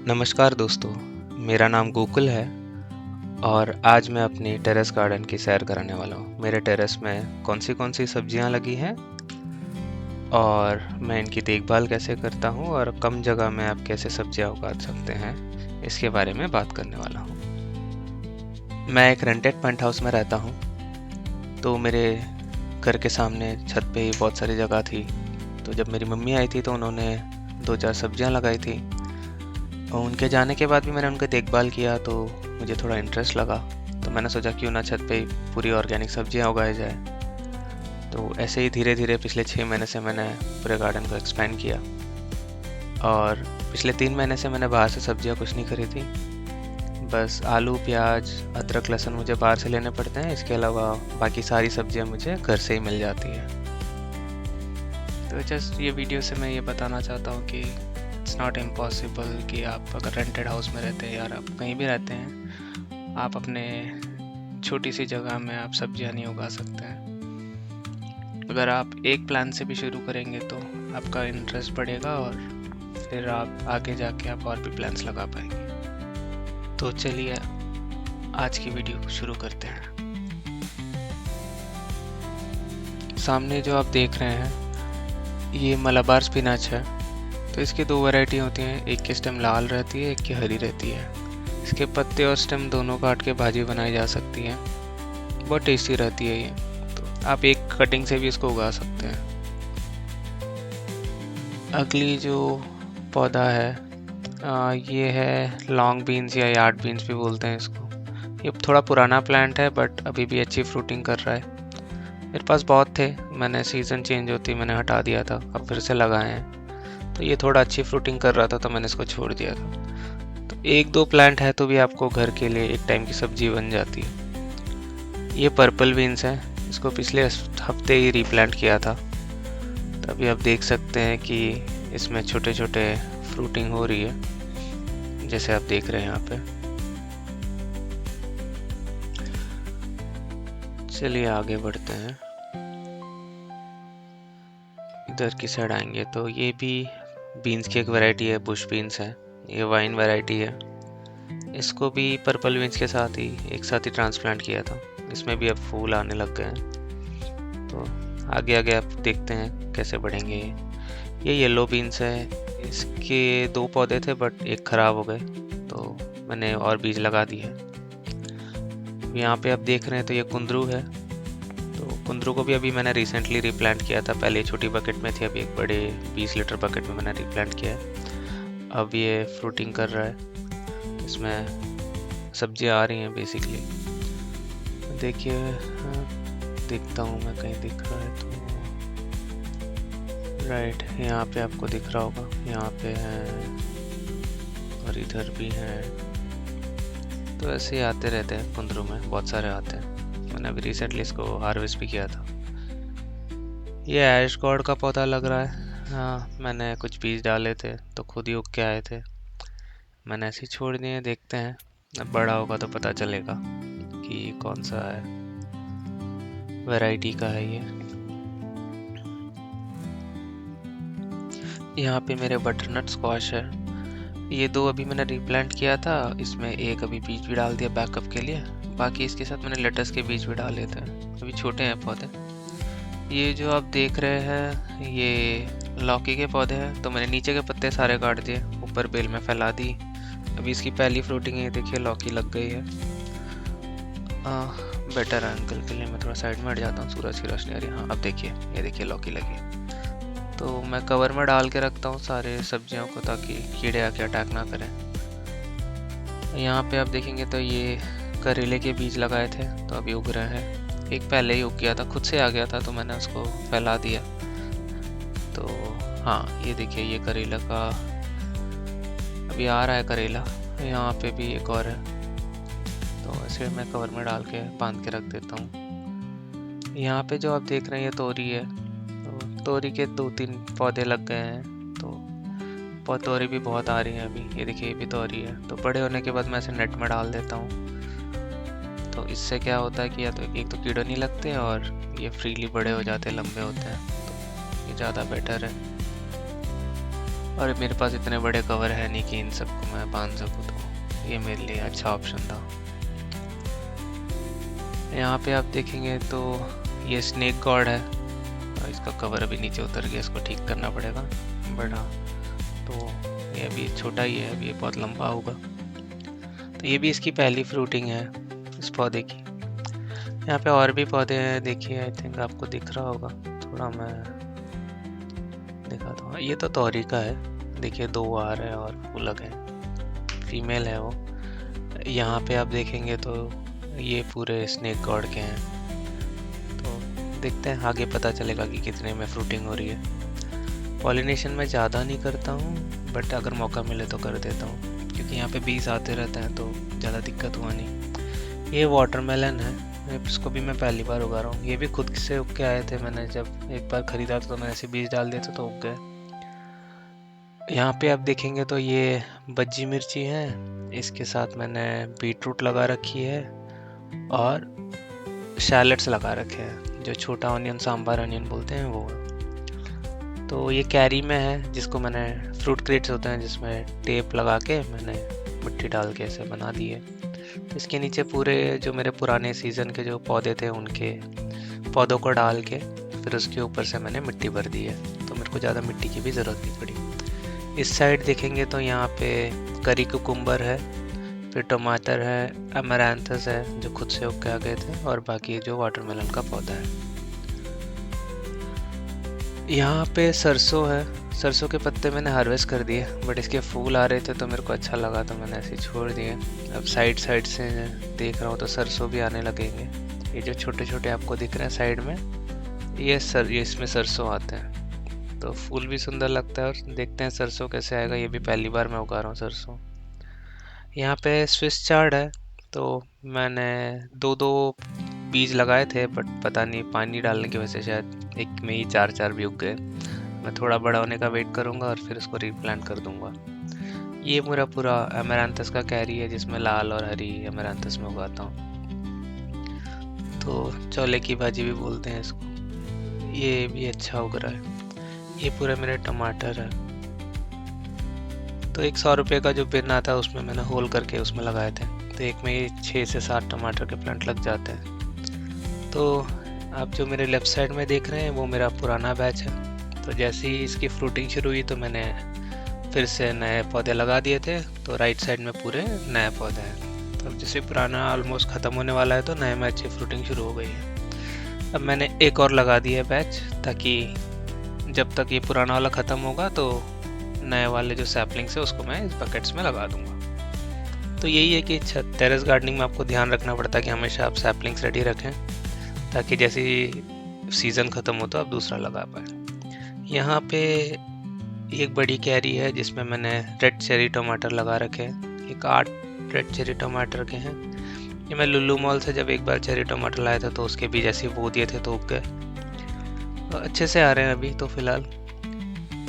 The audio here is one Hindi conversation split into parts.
नमस्कार दोस्तों, मेरा नाम गोकुल है और आज मैं अपनी टेरेस गार्डन की सैर कराने वाला हूँ। मेरे टेरेस में कौन सी सब्जियाँ लगी हैं और मैं इनकी देखभाल कैसे करता हूँ और कम जगह में आप कैसे सब्जियाँ उगा सकते हैं, इसके बारे में बात करने वाला हूँ। मैं एक रेंटेड पेंट हाउस में रहता हूँ, तो मेरे घर के सामने छत पे ही बहुत सारी जगह थी। तो जब मेरी मम्मी आई थी तो उन्होंने 2-4 सब्जियाँ लगाई थी और उनके जाने के बाद भी मैंने उनकी देखभाल किया तो मुझे थोड़ा इंटरेस्ट लगा। तो मैंने सोचा क्यों ना छत पे ही पूरी ऑर्गेनिक सब्जियां उगाई जाए। तो ऐसे ही धीरे धीरे पिछले 6 महीने से मैंने पूरे गार्डन को एक्सपेंड किया और पिछले 3 महीने से मैंने बाहर से सब्जियां कुछ नहीं खरीदी। बस आलू, प्याज, अदरक, लहसुन मुझे बाहर से लेने पड़ते हैं। इसके अलावा बाकी सारी सब्जियां मुझे घर से ही मिल जाती है। तो जस्ट ये वीडियो से मैं ये बताना चाहता हूँ कि इट्स नॉट इम्पॉसिबल कि आप अगर रेंटेड हाउस में रहते हैं या आप कहीं भी रहते हैं, आप अपने छोटी सी जगह में आप सब्जियां नहीं उगा सकते हैं। अगर आप एक प्लांट से भी शुरू करेंगे तो आपका इंटरेस्ट बढ़ेगा और फिर आप आगे जाके आप और भी प्लांट्स लगा पाएंगे। तो चलिए आज की वीडियो को शुरू करते हैं। सामने जो आप देख रहे हैं ये मलाबार स्पिनच है। तो इसकी 2 वैरायटी होती हैं, एक की स्टेम लाल रहती है, एक की हरी रहती है। इसके पत्ते और स्टेम दोनों काट के भाजी बनाई जा सकती है, बहुत टेस्टी रहती है ये। तो आप एक कटिंग से भी इसको उगा सकते हैं। अगली जो पौधा है ये है लॉन्ग बीन्स या यार्ड बीन्स भी बोलते हैं इसको। ये थोड़ा पुराना प्लांट है बट अभी भी अच्छी फ्रूटिंग कर रहा है। मेरे पास बहुत थे, मैंने सीज़न चेंज होती मैंने हटा दिया था, अब फिर से लगाए हैं। तो ये थोड़ा अच्छी फ्रूटिंग कर रहा था तो मैंने इसको छोड़ दिया था। तो 1-2 प्लांट है तो भी आपको घर के लिए एक टाइम की सब्जी बन जाती है। ये पर्पल बीन्स है, इसको पिछले हफ्ते ही रीप्लांट किया था। तो अभी आप देख सकते हैं कि इसमें छोटे छोटे फ्रूटिंग हो रही है, जैसे आप देख रहे हैं यहाँ पे। चलिए आगे बढ़ते हैं। इधर की साइड आएंगे तो ये भी बीन्स की एक वैरायटी है, बुश बीन्स है। ये वाइन वैरायटी है। इसको भी पर्पल बीन्स के साथ ही एक साथ ही ट्रांसप्लांट किया था। इसमें भी अब फूल आने लग गए हैं। तो आगे आगे आप देखते हैं कैसे बढ़ेंगे। ये येलो बीन्स है। इसके 2 पौधे थे बट एक ख़राब हो गए तो मैंने और बीज लगा दिए। यहाँ पे आप देख रहे हैं तो ये कुंदरू है। तो कुंदरू को भी अभी मैंने रिसेंटली रीप्लांट किया था। पहले छोटी बकेट में थी, अभी एक बड़े 20 लीटर बकेट में मैंने रीप्लांट किया है। अब ये फ्रूटिंग कर रहा है, इसमें सब्जियां आ रही हैं बेसिकली। देखिए देखता हूँ मैं, कहीं दिख रहा है तो राइट यहाँ पे आपको दिख रहा होगा। यहाँ पे हैं और इधर भी हैं। तो ऐसे ही आते रहते हैं कुंदरू में, बहुत सारे आते हैं। मैंने अभी रिसेंटली इसको हार्वेस्ट भी किया था। ये ऐश गॉड का पौधा लग रहा है। हाँ, मैंने कुछ बीज डाले थे तो खुद ही उग के आए थे, मैंने ऐसे ही छोड़ दिए। देखते हैं अब बड़ा होगा तो पता चलेगा कि कौन सा है वैरायटी का है ये। यहाँ पे मेरे बटरनट स्क्वाश है। ये 2 अभी मैंने रीप्लांट किया था, इसमें एक अभी बीज भी डाल दिया बैकअप के लिए। बाकी इसके साथ मैंने लेटस के बीज भी डाले थे, अभी छोटे हैं पौधे। ये जो आप देख रहे हैं ये लौकी के पौधे हैं। तो मैंने नीचे के पत्ते सारे काट दिए, ऊपर बेल में फैला दी। अभी इसकी पहली फ्रूटिंग है, देखिए लौकी लग गई है। बेटर एंगल के लिए मैं थोड़ा साइड में हट जाता हूँ, सूरज की रोशनी आ रही है। हाँ अब देखिए, ये देखिए लौकी लगी। तो मैं कवर में डाल के रखता हूँ सारे सब्जियों को ताकि कीड़े आके अटैक ना करें। यहाँ पे आप देखेंगे तो ये करेले के बीज लगाए थे तो अभी उग रहे हैं। एक पहले ही उग गया था, खुद से आ गया था तो मैंने उसको फैला दिया। तो हाँ ये देखिए, ये करेला का अभी आ रहा है करेला। यहाँ पे भी एक और है, तो ऐसे मैं कवर में डाल के बांध के रख देता हूँ। यहाँ पे जो आप देख रहे हैं ये तोरी है। तो तोरी के 2-3 पौधे लग गए हैं, तो तोरी भी बहुत आ रही है अभी। ये देखिए ये भी तोरी है। तो बड़े होने के बाद मैं ऐसे नेट में डाल देता हूँ। तो इससे क्या होता है कि या तो एक तो कीड़े नहीं लगते और ये फ्रीली बड़े हो जाते हैं, लंबे होते हैं, तो ये ज़्यादा बेटर है। और मेरे पास इतने बड़े कवर है नहीं कि इन सबको मैं बांध सकूँ, तो ये मेरे लिए अच्छा ऑप्शन था। यहाँ पे आप देखेंगे तो ये स्नेक गॉड है, और इसका कवर अभी नीचे उतर गया, इसको ठीक करना पड़ेगा। बट हाँ, तो ये अभी छोटा ही है, अभी ये बहुत लंबा होगा। तो ये भी इसकी पहली फ्रूटिंग है इस पौधे की। यहाँ पे और भी पौधे हैं, देखिए, आई थिंक आपको दिख रहा होगा, थोड़ा मैं दिखाता हूँ। ये तो तोरी का है, देखिए 2 आ रहे हैं और फूल लगे हैं, फीमेल है वो। यहाँ पे आप देखेंगे तो ये पूरे स्नेक गॉड के हैं। तो देखते हैं, आगे पता चलेगा कि कितने में फ्रूटिंग हो रही है। पॉलिनेशन में ज़्यादा नहीं करता हूँ, बट अगर मौका मिले तो कर देता हूँ, क्योंकि यहाँ पे बीज आते रहते हैं तो ज़्यादा दिक्कत हुआ नहीं। ये वाटरमेलन है, इसको भी मैं पहली बार उगा रहा हूँ। ये भी खुद से उग के आए थे, मैंने जब एक बार ख़रीदा था तो मैंने ऐसे बीज डाल दिए थे तो उग गए। यहाँ पे आप देखेंगे तो ये बज्जी मिर्ची है, इसके साथ मैंने बीटरूट लगा रखी है और शैलेट्स लगा रखे हैं, जो छोटा ऑनियन, सांभर ऑनियन बोलते हैं वो। तो ये कैरी में है, जिसको मैंने फ्रूट क्रेट्स होते हैं जिसमें टेप लगा के मैंने मिट्टी डाल के ऐसे बना दी है। इसके नीचे पूरे जो मेरे पुराने सीज़न के जो पौधे थे उनके पौधों को डाल के फिर उसके ऊपर से मैंने मिट्टी भर दी है, तो मेरे को ज़्यादा मिट्टी की भी ज़रूरत नहीं पड़ी। इस साइड देखेंगे तो यहाँ पे करी कुकुम्बर है, फिर टमाटर है, अमरांथस है जो खुद से उग के आ गए थे, और बाकी जो वाटरमेलन का पौधा है। यहाँ पे सरसों है, सरसों के पत्ते मैंने हार्वेस्ट कर दिए, बट इसके फूल आ रहे थे तो मेरे को अच्छा लगा तो मैंने ऐसे छोड़ दिए। अब साइड से देख रहा हूँ तो सरसों भी आने लगेंगे। ये जो छोटे छोटे आपको दिख रहे हैं साइड में, ये इसमें सरसों आते हैं, तो फूल भी सुंदर लगता है। और देखते हैं सरसों कैसे आएगा, ये भी पहली बार मैं उगा रहा हूँ सरसों। यहाँ पे स्विस चार्ड है, तो मैंने 2 बीज लगाए थे, बट पता नहीं पानी डालने की वजह से शायद एक में ही 4 भी उग गए। मैं थोड़ा बड़ा होने का वेट करूँगा और फिर उसको रीप्लांट कर दूँगा। ये मेरा पूरा अमेरांथस का कैरी है, जिसमें लाल और हरी अमेरांथस में उगाता हूँ, तो चौले की भाजी भी बोलते हैं इसको। ये भी अच्छा उग रहा है। ये पूरे मेरे टमाटर है, तो एक 100 रुपये का जो बिन आता है उसमें मैंने होल करके उसमें लगाए थे, तो एक में ये 6 से 7 टमाटर के प्लांट लग जाते हैं। तो आप जो मेरे लेफ़्ट साइड में देख रहे हैं वो मेरा पुराना बैच है। तो जैसे ही इसकी फ्रूटिंग शुरू हुई तो मैंने फिर से नए पौधे लगा दिए थे, तो राइट साइड में पूरे नए पौधे हैं। तो जैसे पुराना ऑलमोस्ट ख़त्म होने वाला है तो नए में अच्छी फ्रूटिंग शुरू हो गई है। अब मैंने एक और लगा दिया है बैच, ताकि जब तक ये पुराना वाला ख़त्म होगा तो नए वाले जो सैपलिंग्स है उसको मैं इस बकेट्स में लगा दूंगा। तो यही है कि टेरेस गार्डनिंग में आपको ध्यान रखना पड़ता है कि हमेशा आप सैपलिंग्स रेडी रखें, ताकि जैसे सीज़न ख़त्म हो तो आप दूसरा लगा पाए। यहाँ पे एक बड़ी कैरी है जिसमें मैंने रेड चेरी टमाटर लगा रखे हैं, एक 8 रेड चेरी टमाटर के हैं। ये मैं लुल्लू मॉल से जब एक बार चेरी टमाटर लाया था तो उसके बीज ऐसे बो दिए थे तो उग गए, तो अच्छे से आ रहे हैं अभी तो फ़िलहाल।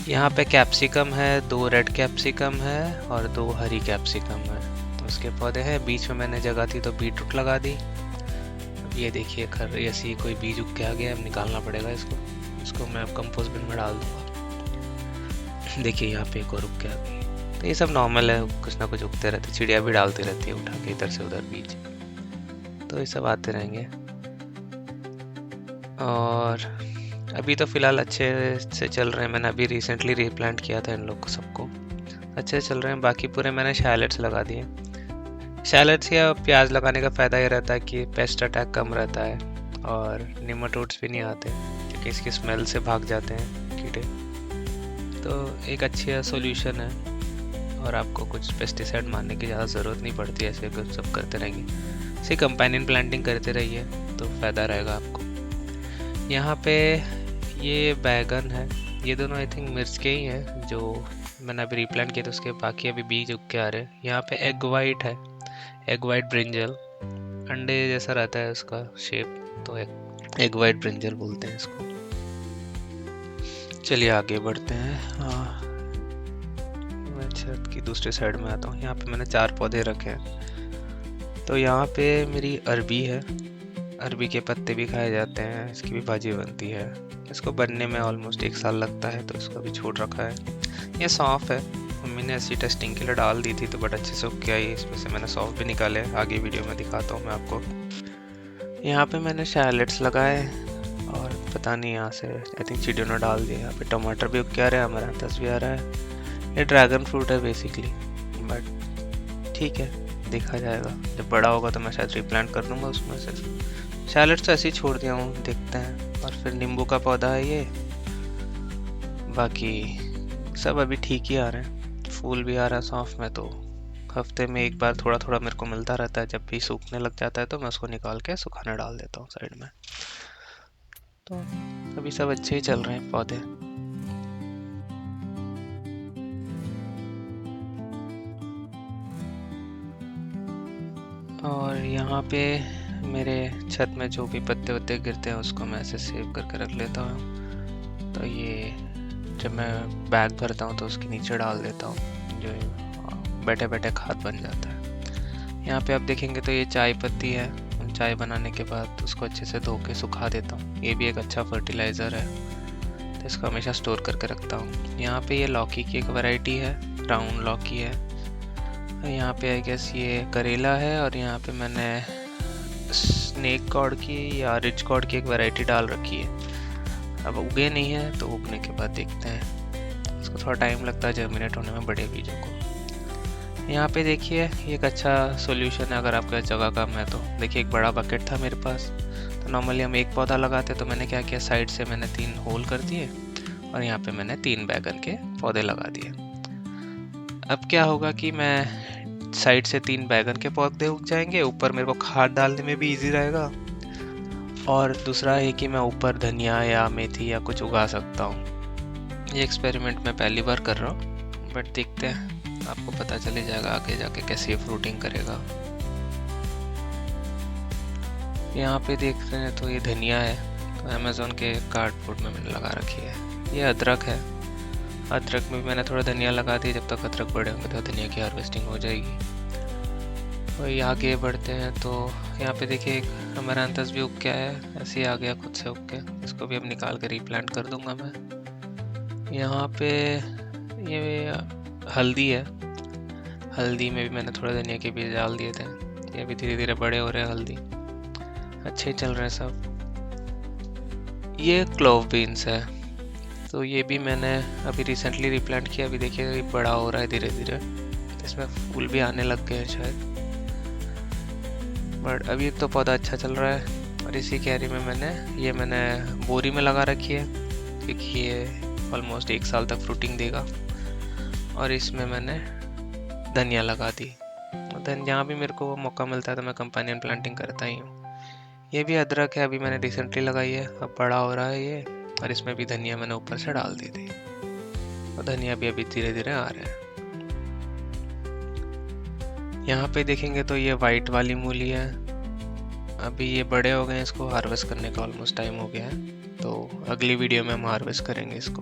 यहाँ पे कैप्सिकम है, 2 रेड कैप्सिकम है और 2 हरी कैप्सिकम है, तो उसके पौधे हैं। बीच में मैंने जगह थी तो बीटरूट लगा दी। अब ये देखिए ऐसी कोई बीज उग के आ गया, अब निकालना पड़ेगा इसको मैं अब कंपोस्ट बिन में डाल दूँगा। देखिए यहाँ पे एक और उग के आ गई। तो ये सब नॉर्मल है, कुछ ना कुछ उगते रहते, चिड़िया भी डालती रहती है उठा के इधर से उधर बीज, तो ये सब आते रहेंगे। और अभी तो फ़िलहाल अच्छे से चल रहे हैं, मैंने अभी रिसेंटली रीप्लांट किया था इन लोग को, सबको अच्छे से चल रहे हैं। बाकी पूरे मैंने शैलेट्स लगा दिए। शैलेट्स या प्याज लगाने का फ़ायदा ये रहता है कि पेस्ट अटैक कम रहता है और निमाटोड्स भी नहीं आते, क्योंकि इसकी स्मेल से भाग जाते हैं कीड़े। तो एक अच्छा सॉल्यूशन है और आपको कुछ पेस्टिसाइड मारने की ज़्यादा ज़रूरत नहीं पड़ती। ऐसे कुछ सब करते रहेंगे, ऐसे कंपेनियन प्लांटिंग करते रहिए तो फ़ायदा रहेगा आपको। यहाँ पे ये बैगन है, ये दोनों आई थिंक मिर्च के ही हैं जो मैंने अभी रीप्लांट किए थे, उसके बाकी अभी बीज उग के आ रहे हैं। यहाँ पे एग वाइट है, एग वाइट ब्रिंजल, अंडे जैसा रहता है उसका शेप, तो एग वाइट ब्रिंजल बोलते हैं इसको। चलिए आगे बढ़ते हैं। मैं छत की दूसरे साइड में आता हूँ। यहाँ पे मैंने 4 पौधे रखे हैं। तो यहाँ पे मेरी अरबी है, अरबी के पत्ते भी खाए जाते हैं, इसकी भी भाजी बनती है। इसको बनने में ऑलमोस्ट 1 साल लगता है, तो इसको अभी छोड़ रखा है। ये सौंफ है, मम्मी ने ऐसी टेस्टिंग के लिए डाल दी थी, तो बट अच्छे से उग के आई। इसमें से मैंने सौंफ भी निकाले, आगे वीडियो में दिखाता हूँ मैं आपको। यहाँ पे मैंने शैलेट्स लगाए और पता नहीं यहाँ से आई थिंक चीडियों ने डाल दिया। यहाँ पे टमाटर भी उग के आ रहा है, अमरंथस भी आ रहा है। ये ड्रैगन फ्रूट है बेसिकली, बट ठीक है, देखा जाएगा। जब बड़ा होगा तो मैं शायद रिप्लांट कर दूंगा उसमें से। शैलेट्स तो ऐसे ही छोड़ दिया हूँ, देखते हैं। और फिर नींबू का पौधा है ये। बाकी सब अभी ठीक ही आ रहे हैं, फूल भी आ रहा है सौंफ में। तो हफ्ते में एक बार थोड़ा थोड़ा मेरे को मिलता रहता है। जब भी सूखने लग जाता है तो मैं उसको निकाल के सुखाने डाल देता हूँ साइड में। तो अभी सब अच्छे ही चल रहे हैं पौधे। और यहाँ पे मेरे छत में जो भी पत्ते वत्ते गिरते हैं उसको मैं ऐसे सेव करके रख लेता हूँ। तो ये जब मैं बैग भरता हूँ तो उसके नीचे डाल देता हूँ, जो बैठे बैठे खाद बन जाता है। यहाँ पे आप देखेंगे तो ये चाय पत्ती है। चाय बनाने के बाद उसको अच्छे से धो के सुखा देता हूँ। ये भी एक अच्छा फर्टिलाइज़र है, तो इसको हमेशा स्टोर करके रखता हूँ। यहाँ पे ये लौकी की एक वैरायटी है, ब्राउन लौकी है। यहाँ पे आई गेस ये करेला है। और यहाँ पे मैंने स्नेक कॉर्ड की या रिच कॉर्ड की एक वैरायटी डाल रखी है। अब उगे नहीं है, तो उगने के बाद देखते हैं। इसको थोड़ा टाइम लगता है जर्मिनेट होने में, बड़े बीजों को। यहाँ पे देखिए ये एक अच्छा सॉल्यूशन है अगर आपके पास जगह कम है तो। देखिए एक बड़ा बकेट था मेरे पास, तो नॉर्मली हम एक पौधा लगाते, तो मैंने क्या किया, साइड से मैंने 3 होल कर दिए और यहाँ पे मैंने 3 बैगन के पौधे लगा दिए। अब क्या होगा कि मैं साइड से 3 बैगन के पौधे उग जाएंगे, ऊपर मेरे को खाद डालने में भी ईजी रहेगा। और दूसरा है कि मैं ऊपर धनिया या मेथी या कुछ उगा सकता हूँ। ये एक्सपेरिमेंट मैं पहली बार कर रहा हूँ, बट देखते हैं, आपको पता चले जाएगा आगे जाके कैसे ये फ्रूटिंग करेगा। यहाँ पे देख रहे हैं तो ये धनिया है, तो अमेज़ोन के कार्डबोर्ड में मैंने लगा रखी है। ये अदरक है, अदरक में भी मैंने थोड़ा धनिया लगा दी। जब तक अदरक बड़े होंगे तो धनिया की हार्वेस्टिंग हो जाएगी। और ये आगे बढ़ते हैं तो यहाँ पे देखिए एक अमरंथस भी उग गया है, ऐसे ही आ गया खुद से उग के। इसको भी अब निकाल के रीप्लांट कर दूंगा मैं। यहाँ पे ये हल्दी है, हल्दी में भी मैंने थोड़ा धनिया के बीज डाल दिए थे। ये भी धीरे धीरे बड़े हो रहे हैं हल्दी, अच्छे चल रहे हैं सब। ये क्लोव बीन्स है, तो ये भी मैंने अभी रिसेंटली रिप्लांट किया। अभी देखिए ये बड़ा हो रहा है धीरे धीरे, इसमें फूल भी आने लग गए हैं शायद, बट अभी तो पौधा अच्छा चल रहा है। और इसी क्यारी में मैंने बोरी में लगा रखी है, क्योंकि ये ऑलमोस्ट 1 साल तक फ्रूटिंग देगा। और इसमें मैंने धनिया लगा दी। जहाँ भी मेरे को मौका मिलता है तो मैं कंपेनियन प्लांटिंग करता ही हूँ। ये भी अदरक है, अभी मैंने रिसेंटली लगाई है, अब बड़ा हो रहा है ये। और इसमें भी धनिया मैंने ऊपर से डाल दी थी, और धनिया भी अभी धीरे धीरे आ रहे हैं। यहाँ पे देखेंगे तो ये वाइट वाली मूली है, अभी ये बड़े हो गए हैं, इसको हार्वेस्ट करने का ऑलमोस्ट टाइम हो गया है। तो अगली वीडियो में हम हार्वेस्ट करेंगे इसको।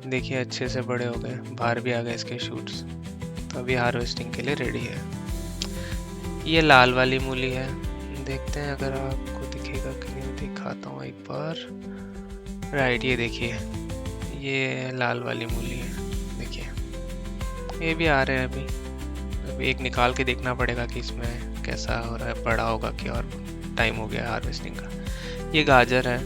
देखिए अच्छे से बड़े हो गए, बाहर भी आ गए इसके शूट्स, तो अभी हार्वेस्टिंग के लिए रेडी है। ये लाल वाली मूली है, देखते हैं अगर आपको दिखेगा कि नहीं, दिखाता हूँ एक बार। राइट, ये देखिए ये लाल वाली मूली है, देखिए ये भी आ रहे हैं अभी एक निकाल के देखना पड़ेगा कि इसमें कैसा हो रहा है, बड़ा होगा कि और टाइम हो गया हार्वेस्टिंग का। ये गाजर है,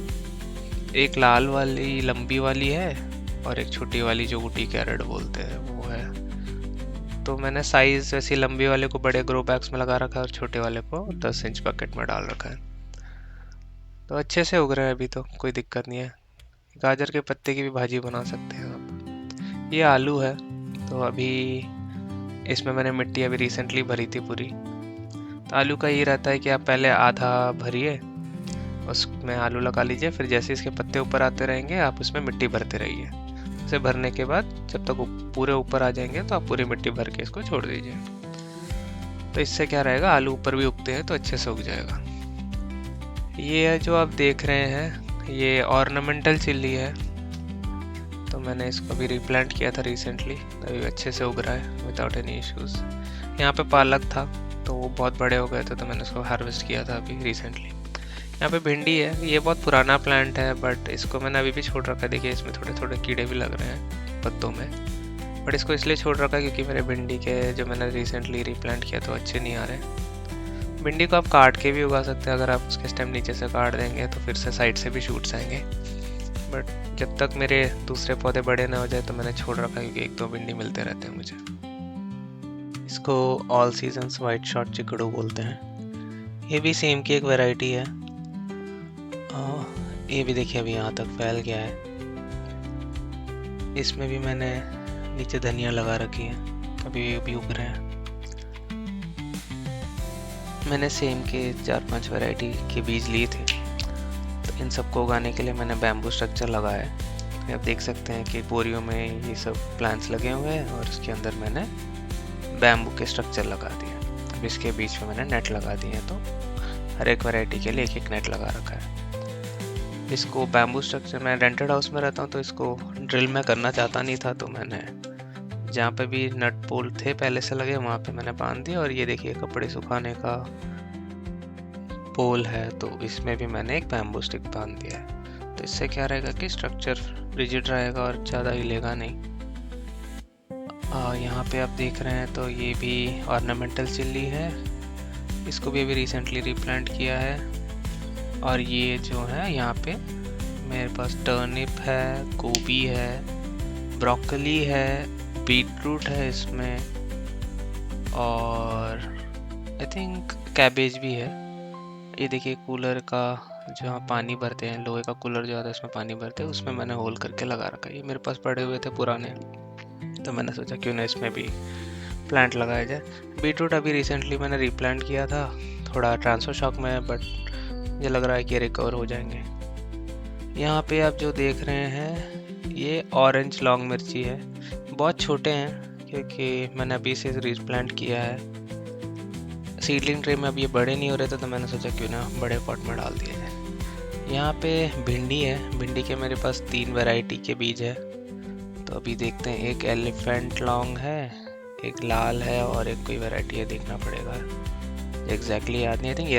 एक लाल वाली लंबी वाली है और एक छोटी वाली जो ऊटी कैरेट बोलते हैं वो है। तो मैंने साइज ऐसी लंबी वाले को बड़े ग्रो बैग्स में लगा रखा है और छोटे वाले को 10 इंच बकेट में डाल रखा है। तो अच्छे से उग रहा है अभी, तो कोई दिक्कत नहीं है। गाजर के पत्ते की भी भाजी बना सकते हैं आप। ये आलू है, तो अभी इसमें मैंने मिट्टी अभी रिसेंटली भरी थी पूरी। तो आलू का ये रहता है कि आप पहले आधा भरिए, उसमें आलू लगा लीजिए, फिर जैसे इसके पत्ते ऊपर आते रहेंगे आप उसमें मिट्टी भरते रहिए। इसे भरने के बाद जब तक पूरे ऊपर आ जाएंगे तो आप पूरी मिट्टी भर के इसको छोड़ दीजिए। तो इससे क्या रहेगा, आलू ऊपर भी उगते हैं तो अच्छे से उग जाएगा। ये है जो आप देख रहे हैं, ये ऑर्नामेंटल चिल्ली है, तो मैंने इसको भी रिप्लांट किया था रिसेंटली, अभी अच्छे से उग रहा है विदाउट एनी इश्यूज। यहाँ पे पालक था, तो वो बहुत बड़े हो गए थे, तो मैंने उसको हार्वेस्ट किया था अभी रिसेंटली। यहाँ पे भिंडी है, ये बहुत पुराना प्लांट है बट इसको मैंने अभी भी छोड़ रखा है। देखिए इसमें थोड़े थोड़े कीड़े भी लग रहे हैं पत्तों में, बट इसको इसलिए छोड़ रखा है क्योंकि मेरे भिंडी के जो मैंने रिसेंटली रीप्लांट किया तो अच्छे नहीं आ रहे। भिंडी को आप काट के भी उगा सकते हैं, अगर आप उसके स्टेम नीचे से काट देंगे तो फिर से साइड से भी शूट्स आएंगे। बट जब तक मेरे दूसरे पौधे बड़े ना हो जाए तो मैंने छोड़ रखा है क्योंकि एक दो भिंडी मिलते रहते हैं मुझे। इसको ऑल सीजन्स वाइट शॉर्ट चिकड़ू बोलते हैं। ये भी सेम की एक वैरायटी है। ये भी देखिए अभी यहाँ तक फैल गया है। इसमें भी मैंने नीचे धनिया लगा रखी है, अभी भी उग रहे हैं। मैंने सेम के 4-5 वैरायटी के बीज लिए थे, तो इन सबको उगाने के लिए मैंने बैम्बू स्ट्रक्चर लगाया है। आप देख सकते हैं कि बोरियों में ये सब प्लांट्स लगे हुए हैं और उसके अंदर मैंने बैम्बू के स्ट्रक्चर लगा दिए। अब इसके बीच में मैंने नेट लगा दिए हैं, तो हर एक वैरायटी के लिए एक एक नेट लगा रखा है। इसको बैम्बू स्ट्रक्चर, मैं रेंटेड हाउस में रहता हूँ तो इसको ड्रिल में करना चाहता नहीं था, तो मैंने जहाँ पे भी नट बोल्ट थे पहले से लगे वहाँ पे मैंने बांध दिया। और ये देखिए कपड़े सुखाने का पोल है, तो इसमें भी मैंने एक बैम्बू स्टिक बांध दिया है। तो इससे क्या रहेगा कि स्ट्रक्चर रिजिड रहेगा और ज़्यादा हिलेगा नहीं। यहाँ पे आप देख रहे हैं तो ये भी ऑर्नामेंटल चिल्ली है, इसको भी अभी रिसेंटली रिप्लांट किया है। और ये जो है यहाँ पे मेरे पास टर्निप है, गोभी है, ब्रोकली है, बीटरूट है इसमें, और आई थिंक कैबेज भी है। ये देखिए कूलर का जहाँ पानी भरते हैं, लोहे का कूलर जो आता है उसमें पानी भरते हैं, उसमें मैंने होल करके लगा रखा है। ये मेरे पास पड़े हुए थे पुराने, तो मैंने सोचा क्यों ना इसमें भी प्लांट लगाया जाए। बीटरूट अभी रिसेंटली मैंने रिप्लांट किया था, थोड़ा ट्रांसफर शॉक में है बट मुझे लग रहा है कि रिकवर हो जाएंगे। यहाँ पे आप जो देख रहे हैं ये ऑरेंज लॉन्ग मिर्ची है। बहुत छोटे हैं क्योंकि मैंने अभी से रिप्लांट किया है। सीडलिंग ट्रे में अब ये बड़े नहीं हो रहे थे, तो मैंने सोचा क्यों ना बड़े पॉट में डाल दिए जाए। यहाँ पे भिंडी है, भिंडी के मेरे पास 3 वैरायटी के बीज है। तो अभी देखते हैं, एक एलिफेंट लॉन्ग है, एक लाल है और एक कोई वैरायटी है, देखना पड़ेगा एग्जैक्टली याद नहीं। आई थिंक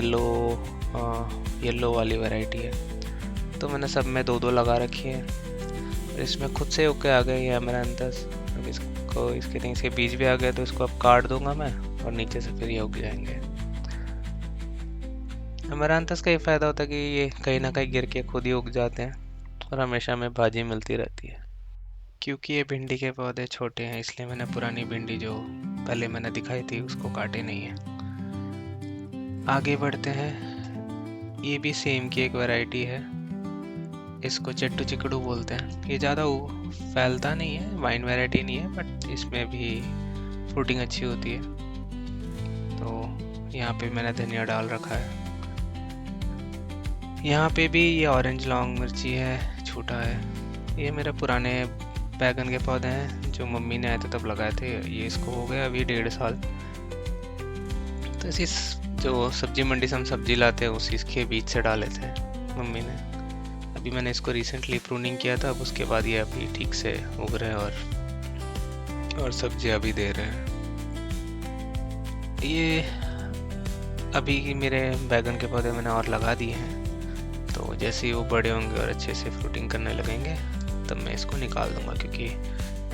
येलो वाली वैरायटी है। तो मैंने सब में 2-2 लगा रखी है और इसमें खुद से उग के आ गए ये अमरंथस। अब इसको इसके बीज भी आ गए, तो इसको अब काट दूंगा मैं और नीचे से फिर ये उग जाएंगे। अमरंथस का ये फ़ायदा होता है कि ये कहीं ना कहीं गिर के खुद ही उग जाते हैं और हमेशा में भाजी मिलती रहती है। क्योंकि ये भिंडी के पौधे छोटे हैं इसलिए मैंने पुरानी भिंडी जो पहले मैंने दिखाई थी उसको काटे नहीं है। आगे बढ़ते हैं। ये भी सेम की एक वैरायटी है, इसको चट्टू चिकड़ू बोलते हैं। ये ज़्यादा फैलता नहीं है, वाइन वैरायटी नहीं है, बट इसमें भी फ्रूटिंग अच्छी होती है। तो यहाँ पे मैंने धनिया डाल रखा है। यहाँ पे भी ये ऑरेंज लॉन्ग मिर्ची है, छोटा है। ये मेरे पुराने बैगन के पौधे हैं जो मम्मी ने आए थे तब लगाए थे। ये इसको हो गया अभी 1.5 साल। तो इसी जो सब्जी मंडी से हम सब्जी लाते हैं उसी के बीज से डाले थे मम्मी ने। अभी मैंने इसको रिसेंटली प्रूनिंग किया था, अब उसके बाद ये अभी ठीक से उग रहे हैं और सब्जियां भी दे रहे हैं। ये अभी मेरे बैगन के पौधे मैंने और लगा दिए हैं, तो जैसे ही वो बड़े होंगे और अच्छे से फ्रूटिंग करने लगेंगे तब मैं इसको निकाल दूंगा, क्योंकि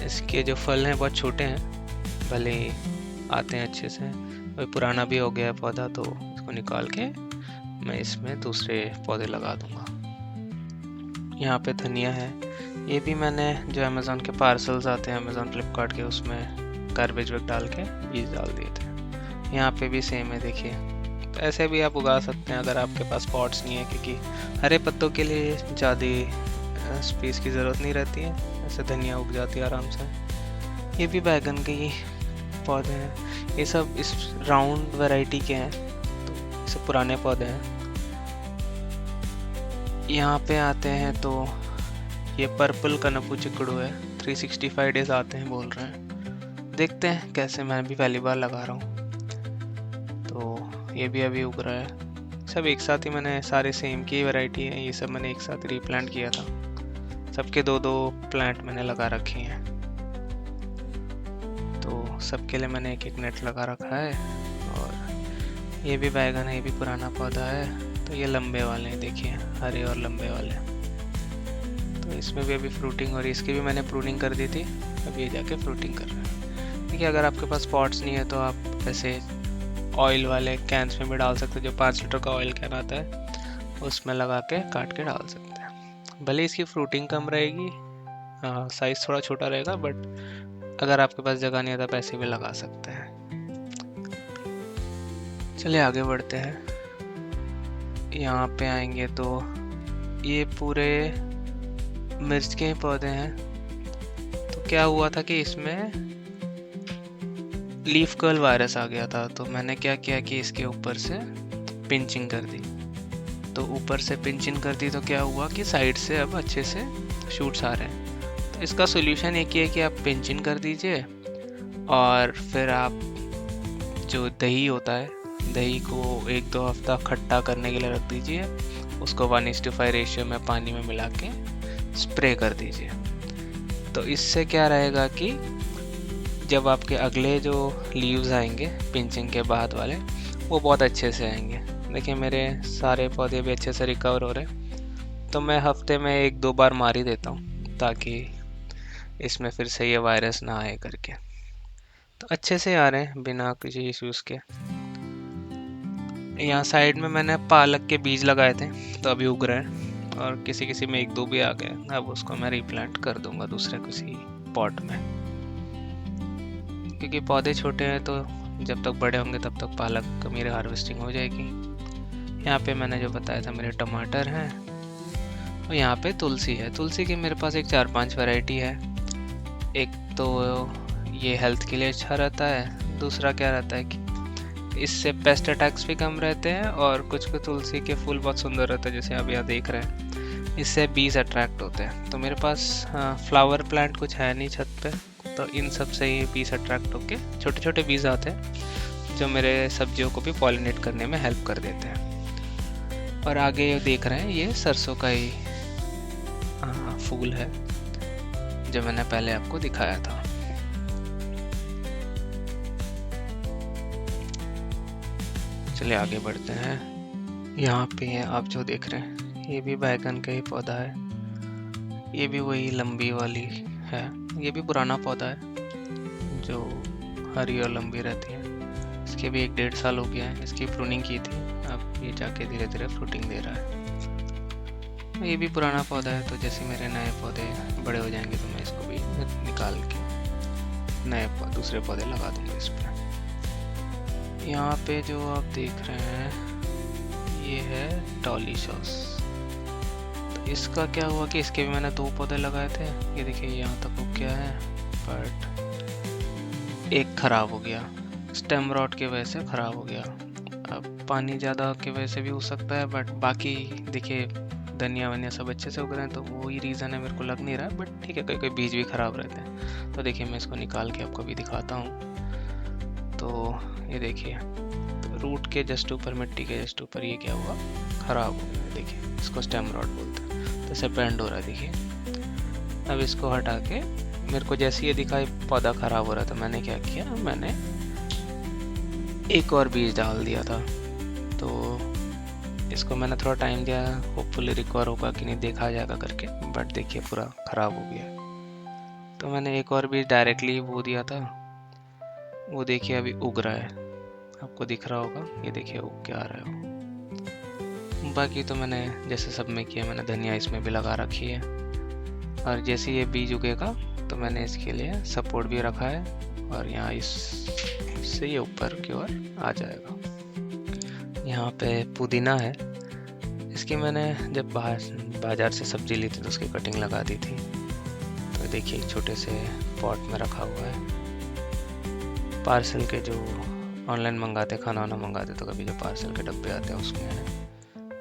इसके जो फल हैं बहुत छोटे हैं, भले ही आते हैं अच्छे से। अभी पुराना भी हो गया है पौधा, तो इसको निकाल के मैं इसमें दूसरे पौधे लगा दूंगा। यहाँ पे धनिया है, ये भी मैंने जो अमेज़ॉन के पार्सल्स आते हैं अमेज़ॉन फ्लिपकार्ट के, उसमें गार्बेज बैग डाल के बीज डाल दिए थे। यहाँ पे भी सेम है, देखिए। तो ऐसे भी आप उगा सकते हैं अगर आपके पास पॉट्स नहीं है, क्योंकि हरे पत्तों के लिए ज़्यादा स्पेस की ज़रूरत नहीं रहती है, ऐसे धनिया उग जाती है आराम से। ये भी बैगन के ही पौधे हैं, ये सब इस राउंड वैरायटी के हैं, तो ये सब पुराने पौधे हैं। यहाँ पे आते हैं तो ये पर्पल कनपू चिकड़ू है, 365 डेज आते हैं बोल रहे हैं। देखते हैं कैसे, मैं भी पहली बार लगा रहा हूँ। तो ये भी अभी उग रहा है। सब एक साथ ही मैंने, सारे सेम की वैरायटी है, ये सब मैंने एक साथ रीप्लांट किया था। सबके 2-2 प्लांट मैंने लगा रखे हैं, तो सबके लिए मैंने एक एक नेट लगा रखा है। और ये भी बैगन है, ये भी पुराना पौधा है, तो ये लंबे वाले हैं, देखिए हरे और लंबे वाले। तो इसमें भी अभी फ्रूटिंग हो रही है, इसकी भी मैंने प्रूनिंग कर दी थी, अभी ये जाके फ्रूटिंग कर रहा है। देखिए अगर आपके पास पॉट्स नहीं है तो आप ऐसे ऑयल वाले कैंस में भी डाल सकते हो, जो 5 लीटर का ऑयल कैन आता है उसमें लगा के काट के डाल सकते हैं। भले इसकी फ्रूटिंग कम रहेगी, साइज़ थोड़ा छोटा रहेगा, बट अगर आपके पास जगह नहीं है तो ऐसे भी लगा सकते हैं। चलिए आगे बढ़ते हैं। यहाँ पे आएंगे तो ये पूरे मिर्च के पौधे हैं। तो क्या हुआ था कि इसमें लीफ कर्ल वायरस आ गया था, तो मैंने क्या किया कि इसके ऊपर से पिंचिंग कर दी। तो ऊपर से पिंचिंग कर दी तो क्या हुआ कि साइड से अब अच्छे से शूट्स आ रहे हैं। तो इसका सोल्यूशन एक ही है कि आप पिंचिंग कर दीजिए, और फिर आप जो दही होता है, दही को 1-2 हफ्ता खट्टा करने के लिए रख दीजिए, उसको 1:5 रेशियो में पानी में मिला के स्प्रे कर दीजिए। तो इससे क्या रहेगा कि जब आपके अगले जो लीव्स आएंगे पिंचिंग के बाद वाले, वो बहुत अच्छे से आएंगे। देखिए मेरे सारे पौधे भी अच्छे से रिकवर हो रहे हैं। तो मैं हफ्ते में 1-2 बार मार ही देता हूँ, ताकि इसमें फिर से ये वायरस ना आए करके। तो अच्छे से आ रहे हैं बिना किसी इश्यूज़ के। यहाँ साइड में मैंने पालक के बीज लगाए थे, तो अभी उग रहे हैं, और किसी किसी में 1-2 भी आ गए। अब उसको मैं रिप्लांट कर दूंगा दूसरे किसी पॉट में, क्योंकि पौधे छोटे हैं तो जब तक बड़े होंगे तब तक पालक मेरी हार्वेस्टिंग हो जाएगी। यहाँ पे मैंने जो बताया था मेरे टमाटर हैं, और यहाँ पे तुलसी है। तुलसी की मेरे पास एक 4-5 वैरायटी है। एक तो ये हेल्थ के लिए अच्छा रहता है, दूसरा क्या रहता है कि इससे पेस्ट अटैक्स भी कम रहते हैं, और कुछ तुलसी के फूल बहुत सुंदर रहते हैं, जैसे आप यहाँ देख रहे हैं। इससे बीज अट्रैक्ट होते हैं। तो मेरे पास फ्लावर प्लांट कुछ है नहीं छत पे, तो इन सब से ये बीज अट्रैक्ट होके छोटे छोटे बीज आते हैं, जो मेरे सब्जियों को भी पॉलिनेट करने में हेल्प कर देते हैं। और आगे ये देख रहे हैं, ये सरसों का ही फूल है, जो मैंने पहले आपको दिखाया था। चलिए आगे बढ़ते हैं। यहाँ पे आप जो देख रहे हैं, ये भी बैगन का ही पौधा है। ये भी वही लंबी वाली है। ये भी पुराना पौधा है, जो हरी और लंबी रहती है। इसके भी 1-1.5 साल हो गया है। इसकी प्रूनिंग की थी, अब ये जाके धीरे धीरे फ्रूटिंग दे रहा है। ये भी पुराना पौधा है, तो जैसे मेरे नए पौधे बड़े हो जाएंगे तो मैं इसको भी निकाल के नए दूसरे पौधे लगा दूँगा इस पर। यहाँ पे जो आप देख रहे हैं, ये है टॉली सॉस। तो इसका क्या हुआ कि इसके भी मैंने 2 पौधे लगाए थे। ये देखिए यहाँ तक उग गया है, बट एक खराब हो गया, स्टेम रॉट की वजह से खराब हो गया। अब पानी ज़्यादा की वजह से भी हो सकता है, बट बाकी देखिए धनिया वनिया सब अच्छे से उग रहे हैं, तो वही रीज़न है। मेरे को लग नहीं रहा है, बट ठीक है, कोई बीज भी ख़राब रहते हैं। तो देखिए मैं इसको निकाल के आपको भी दिखाता हूँ। तो ये देखिए, तो रूट के जस्ट ऊपर, मिट्टी के जस्ट ऊपर ये क्या हुआ, ख़राब हो गया। देखिए इसको स्टेम रॉट बोलते हैं। तो इसे पेंड हो रहा है, देखिए। अब इसको हटा के, मेरे को जैसे ये दिखा पौधा ख़राब हो रहा था, मैंने क्या किया, मैंने एक और बीज डाल दिया था। तो इसको मैंने थोड़ा टाइम दिया, होपफुली रिकवर होगा कि नहीं देखा जाएगा करके, बट देखिए पूरा ख़राब हो गया। तो मैंने एक और बीज डायरेक्टली बो दिया था, वो देखिए अभी उग रहा है, आपको दिख रहा होगा। ये देखिए उग के आ रहा है वो। बाकी तो मैंने जैसे सब में किया, मैंने धनिया इसमें भी लगा रखी है, और जैसे ये बीज उगेगा तो मैंने इसके लिए सपोर्ट भी रखा है, और यहाँ इससे ये ऊपर की ओर आ जाएगा। यहाँ पे पुदीना है। इसकी मैंने जब बाज़ार से सब्ज़ी ली थी तो उसकी कटिंग लगा दी थी। तो देखिए एक छोटे से पॉट में रखा हुआ है। पार्सल के जो ऑनलाइन मंगाते, खाना वाना मंगाते, तो कभी जो पार्सल के डब्बे आते हैं उसमें है।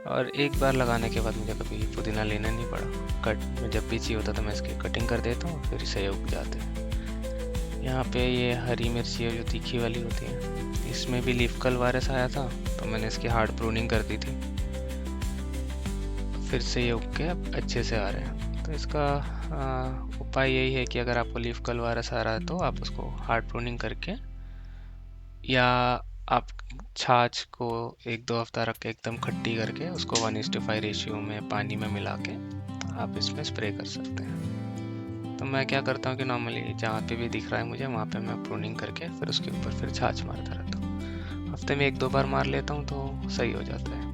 और एक बार लगाने के बाद मुझे कभी पुदीना लेना नहीं पड़ा। कट में जब भी चाहिए होता तो मैं इसकी कटिंग कर देता हूँ, फिर इसे उग जाते हैं। यहाँ पे ये हरी मिर्ची है जो तीखी वाली होती है, इसमें भी लीफ कर्ल वायरस आया था, तो मैंने इसकी हार्ड प्रूनिंग कर दी थी। फिर से ये उग के अब अच्छे से आ रहे हैं। तो इसका उपाय यही है कि अगर आपको लीफ कर्ल वायरस आ रहा है तो आप उसको हार्ड प्रूनिंग करके, या आप छाछ को 1-2 हफ्ता रख के एकदम खट्टी करके उसको 1:5 रेशियो में पानी में मिला के आप इसमें स्प्रे कर सकते हैं। तो मैं क्या करता हूँ कि नॉर्मली जहाँ पे भी दिख रहा है मुझे वहाँ पे मैं प्रूनिंग करके फिर उसके ऊपर फिर छाछ मारता रहता हूँ। हफ्ते में 1-2 बार मार लेता हूँ तो सही हो जाता है।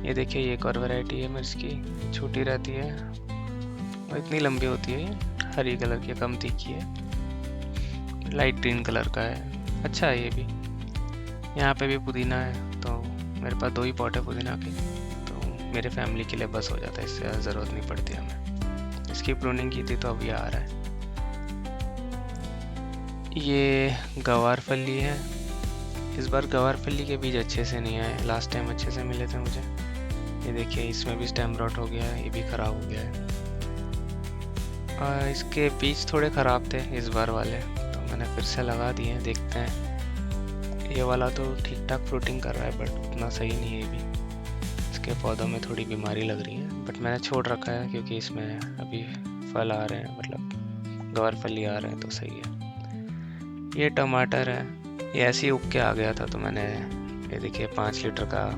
ये देखिए, ये एक और वैरायटी है मिर्च की, छोटी रहती है और इतनी लंबी होती है। हरी कलर की, कम तीखी है, लाइट ग्रीन कलर का है, अच्छा है ये भी। यहाँ पे भी पुदीना है, तो मेरे पास 2 ही पॉट है पुदीना के, तो मेरे फैमिली के लिए बस हो जाता है, इससे ज़्यादा ज़रूरत नहीं पड़ती हमें। इसकी प्रूनिंग की थी तो अब ये आ रहा है। ये गवार फली है। इस बार गवार फली के बीज अच्छे से नहीं आए, लास्ट टाइम अच्छे से मिले थे मुझे। ये देखिए, इसमें भी स्टेम रॉट हो गया है, ये भी ख़राब हो गया है। इसके बीज थोड़े ख़राब थे इस बार वाले, तो मैंने फिर से लगा दिए, देखते हैं। ये वाला तो ठीक ठाक फ्रूटिंग कर रहा है, बट उतना सही नहीं है ये भी। इसके पौधों में थोड़ी बीमारी लग रही है, बट मैंने छोड़ रखा है क्योंकि इसमें अभी फल आ रहे हैं, मतलब गवार फली आ रहे हैं, तो सही है। ये टमाटर है, ये ऐसे ही उग के आ गया था, तो मैंने ये देखिए 5 लीटर का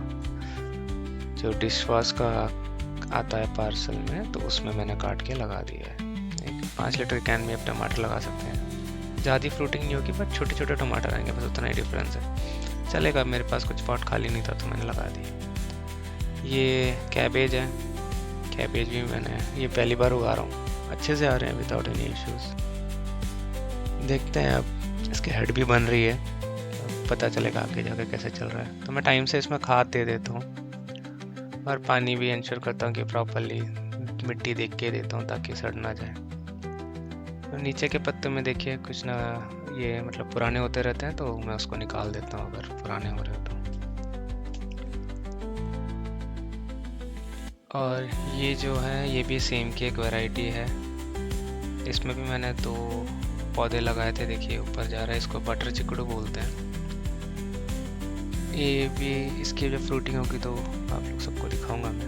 जो डिश वॉश का आता है पार्सल में, तो उसमें मैंने काट के लगा दिया है। 5 लीटर कैन में आप टमाटर लगा सकते हैं। ज़्यादा फ्रूटिंग नहीं होगी, बट छोटे छोटे टमाटर आएंगे, बस उतना ही डिफरेंस है, चलेगा। मेरे पास कुछ पॉट खाली नहीं था तो मैंने लगा दी। ये कैबेज है, कैबेज भी मैंने ये पहली बार उगा रहा हूँ, अच्छे से आ रहे हैं विदाउट एनी इश्यूज़। देखते हैं, अब इसके हेड भी बन रही है, पता चलेगा आगे जाकर कैसे चल रहा है। तो मैं टाइम से इसमें खाद दे देता हूँ और पानी भी इंश्योर करता हूँ कि प्रॉपरली मिट्टी देख के देता हूँ ताकि सड़ ना जाए। तो नीचे के पत्ते में देखिए कुछ ना, ये मतलब पुराने होते रहते हैं, तो मैं उसको निकाल देता हूँ अगर पुराने हो रहे हो तो। और ये जो है, ये भी सेम की एक वैरायटी है। इसमें भी मैंने 2 पौधे लगाए थे, देखिए ऊपर जा रहा है, इसको बटर चिकड़ू बोलते हैं। ये भी, इसकी जब फ्रूटिंग होगी तो आप लोग सबको दिखाऊंगा मैं।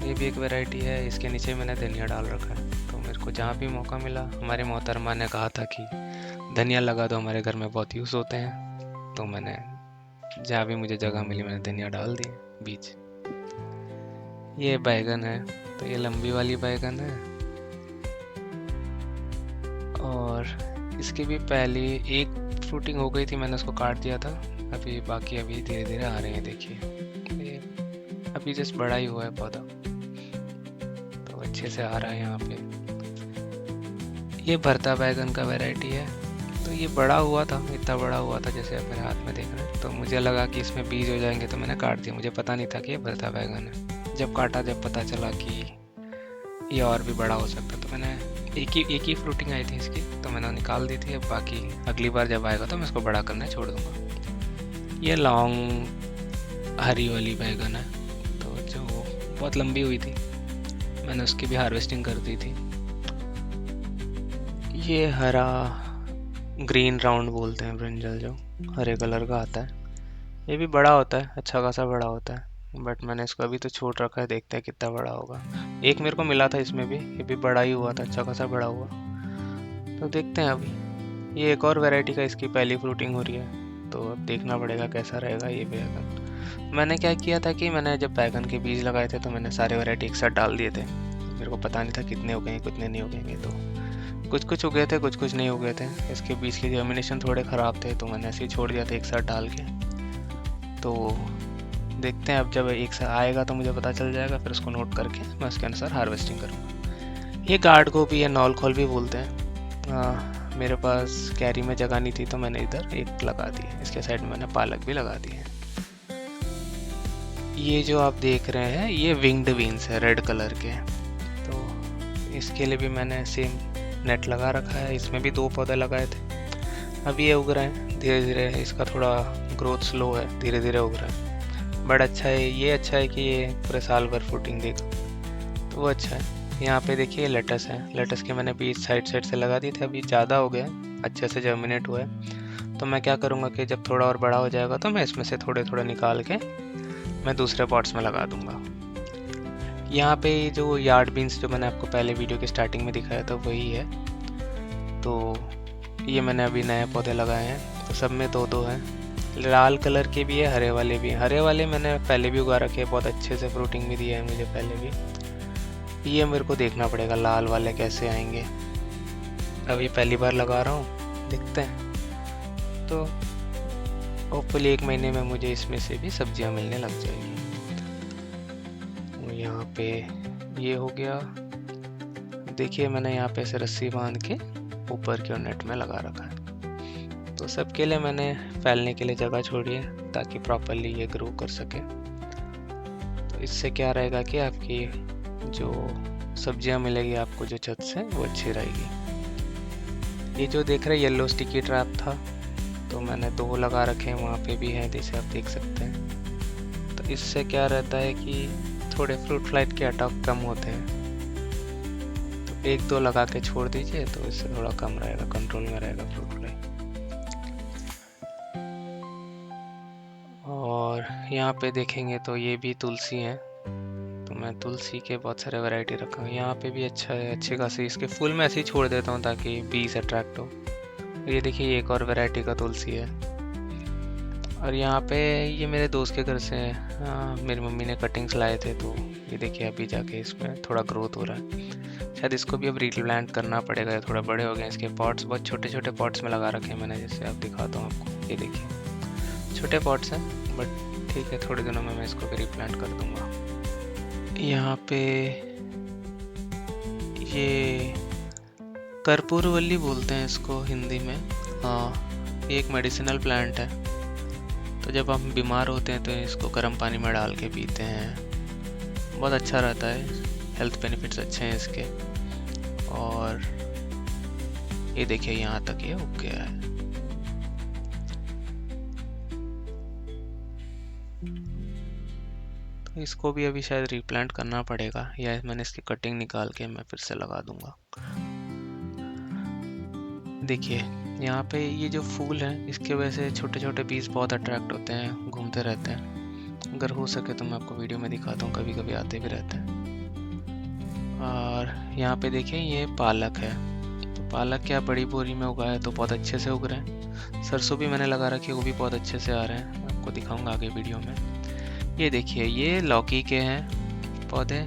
ये भी एक वैरायटी है, इसके नीचे मैंने धनिया डाल रखा है। तो मेरे को जहाँ भी मौका मिला, हमारे मोहतरमा ने कहा था कि धनिया लगा दो, हमारे घर में बहुत यूज़ होते हैं, तो मैंने जहाँ भी मुझे जगह मिली मैंने धनिया डाल दिए बीज। ये बैगन है, तो ये लंबी वाली बैगन है, और इसकी भी पहले एक फ्रूटिंग हो गई थी, मैंने उसको काट दिया था। अभी बाकी अभी धीरे धीरे आ रहे हैं, देखिए अभी जस्ट बड़ा ही हुआ है पौधा, तो अच्छे से आ रहा है। यहाँ पे ये भरता बैगन का वैरायटी है, तो ये बड़ा हुआ था, इतना बड़ा हुआ था जैसे आप मेरे हाथ में देख रहे हैं, तो मुझे लगा कि इसमें बीज हो जाएंगे, तो मैंने काट दिया। मुझे पता नहीं था कि ये भरता बैगन है। जब काटा, जब पता चला कि ये और भी बड़ा हो सकता, तो मैंने एक ही फ्रूटिंग आई थी इसकी, तो मैंने निकाल दी थी। अब बाकी अगली बार जब आएगा तो मैं इसको बड़ा करना छोड़ दूँगा। ये लॉन्ग हरी वाली बैगन है, तो जो बहुत लंबी हुई थी, मैंने उसकी भी हार्वेस्टिंग कर दी थी। ये हरा ग्रीन राउंड बोलते हैं ब्रिंजल, जो हरे कलर का आता है, ये भी बड़ा होता है, अच्छा खासा बड़ा होता है, बट मैंने इसको अभी तो छोड़ रखा है, देखते हैं कितना बड़ा होगा। एक मेरे को मिला था इसमें भी, ये भी बड़ा ही हुआ था, अच्छा खासा बड़ा हुआ, तो देखते हैं अभी। ये एक और वैरायटी का, इसकी पहली फ्रूटिंग हो रही है, तो अब देखना पड़ेगा कैसा रहेगा ये बैगन। मैंने क्या किया था कि मैंने जब बैगन के बीज लगाए थे तो मैंने सारे वैरायटी एक साथ डाल दिए थे। मेरे को पता नहीं था कितने उगेंगे कितने नहीं उगेंगे, तो कुछ उगे थे, कुछ नहीं उगे थे। इसके बीज के जर्मिनेशन थोड़े ख़राब थे, तो मैंने ऐसे ही छोड़ दिया था एक साथ डाल के। तो देखते हैं, अब जब एक साथ आएगा तो मुझे पता चल जाएगा, फिर उसको नोट करके मैं उसके अनुसार हार्वेस्टिंग करूँगा। ये गार्ड गोभी या नॉल खोल भी बोलते हैं। मेरे पास कैरी में जगह नहीं थी, तो मैंने इधर एक लगा दी है, इसके साइड में मैंने पालक भी लगा दी है। ये जो आप देख रहे हैं, ये विंग्ड बीन्स है, रेड कलर के, तो इसके लिए भी मैंने सेम नेट लगा रखा है। इसमें भी 2 पौधे लगाए थे, अभी ये उग रहे हैं धीरे धीरे। इसका थोड़ा ग्रोथ स्लो है, धीरे धीरे उग रहा है, बट अच्छा है। ये अच्छा है कि ये पूरे साल भर फ्रूटिंग देगा, तो वो अच्छा है। यहाँ पे देखिए लेटस है, लेटस के मैंने बीज साइड से लगा दिए थे, अभी ज़्यादा हो गए, अच्छे से जर्मिनेट हुआ है। तो मैं क्या करूँगा कि जब थोड़ा और बड़ा हो जाएगा तो मैं इसमें से थोड़े निकाल के मैं दूसरे पॉट्स में लगा दूँगा। यहाँ पे जो यार्ड बीन्स जो मैंने आपको पहले वीडियो के स्टार्टिंग में दिखाया था वही है, तो ये मैंने अभी नए पौधे लगाए हैं, तो सब में 2-2 हैं। लाल कलर के भी है, हरे वाले भी हैं। हरे वाले मैंने पहले भी उगा रखे हैं, बहुत अच्छे से फ्रूटिंग भी दिया है मुझे पहले भी। ये मेरे को देखना पड़ेगा लाल वाले कैसे आएंगे। अभी पहली बार लगा रहा हूँ, देखते हैं। तो होपफुली 1 महीने में मुझे इसमें से भी सब्जियां मिलने लग जाएगी। यहाँ पे ये हो गया। देखिए मैंने यहाँ पे ऐसे रस्सी बांध के ऊपर की ओर नेट में लगा रखा है। तो सबके लिए मैंने फैलने के लिए जगह छोड़ी है ताकि प्रॉपरली ये ग्रो कर सके। तो इससे क्या रहेगा कि आपकी जो सब्जियां मिलेगी आपको जो छत से, वो अच्छी रहेगी। ये जो देख रहे येलो स्टिकी ट्रैप था, तो मैंने 2 लगा रखे हैं, वहाँ पे भी है जैसे आप देख सकते हैं। तो इससे क्या रहता है कि थोड़े फ्रूट फ्लाइट के अटैक कम होते हैं। तो 1-2 लगा के छोड़ दीजिए तो इससे थोड़ा कम रहेगा, कंट्रोल में रहेगा फ्रूट फ्लाई। और यहाँ पे देखेंगे तो ये भी तुलसी है, तो मैं तुलसी के बहुत सारे वैरायटी रखा हूँ। यहाँ पे भी अच्छा है, अच्छे खासी। इसके फूल मैं ऐसे ही छोड़ देता हूँ ताकि बीज अट्रैक्ट हो। ये देखिए एक और वैरायटी का तुलसी है। और यहाँ पे ये मेरे दोस्त के घर से मेरी मम्मी ने कटिंग्स लाए थे, तो ये देखिए अभी जाके इसमें थोड़ा ग्रोथ हो रहा है। शायद इसको भी अब रीप्लांट करना पड़ेगा, या थोड़ा बड़े हो गए। इसके पॉट्स बहुत छोटे छोटे पॉट्स में लगा रखे हैं मैंने, जैसे आप दिखाता हूँ आपको। ये देखिए छोटे पॉट्स हैं, बट ठीक है, थोड़े दिनों में मैं इसको भी रीप्लांट कर दूँगा। यहाँ पे ये कर्पूरवल्ली बोलते हैं इसको हिंदी में। हाँ, ये एक मेडिसिनल प्लांट है। तो जब हम बीमार होते हैं तो इसको गर्म पानी में डाल के पीते हैं, बहुत अच्छा रहता है। हेल्थ बेनिफिट्स अच्छे हैं इसके। और ये देखिए यहाँ तक ये उग गया है। तो इसको भी अभी शायद रीप्लांट करना पड़ेगा, या मैंने इसकी कटिंग निकाल के मैं फिर से लगा दूंगा। देखिए यहाँ पे ये जो फूल है, इसके वजह से छोटे छोटे बीज बहुत अट्रैक्ट होते हैं, घूमते रहते हैं। अगर हो सके तो मैं आपको वीडियो में दिखाता हूँ, कभी कभी आते भी रहते हैं। और यहाँ पे देखिए ये पालक है, तो पालक क्या बड़ी बोरी में उगाया है, तो बहुत अच्छे से उग रहे हैं। सरसों भी मैंने लगा रखी है, वो भी बहुत अच्छे से आ रहे हैं, आपको दिखाऊंगा आगे वीडियो में। ये देखिए ये लौकी के हैं पौधे।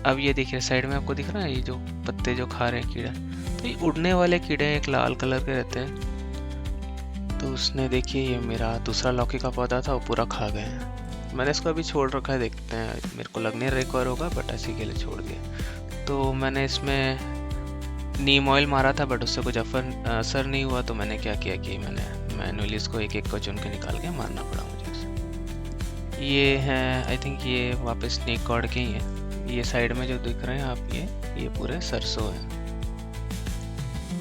अब ये देखिए साइड में आपको दिख रहा है ये जो पत्ते जो खा रहे हैं कीड़ा, तो ये उड़ने वाले कीड़े एक लाल कलर के रहते हैं। तो उसने देखिए ये मेरा दूसरा लौकी का पौधा था, वो पूरा खा गए हैं। मैंने इसको अभी छोड़ रखा है, देखते हैं, मेरे को लगने रिकवर होगा, बट ऐसे के लिए छोड़ दिया। तो मैंने इसमें नीम ऑयल मारा था, बट उससे कुछ असर नहीं हुआ। तो मैंने क्या किया कि मैंने मैनुअली इसको एक एक को चुन के निकाल के मारना पड़ा मुझे इसे। ये हैं आई थिंक ये वापस स्नेक कॉर्ड के ही हैं। ये साइड में जो दिख रहे हैं आप, ये पूरे सरसों है।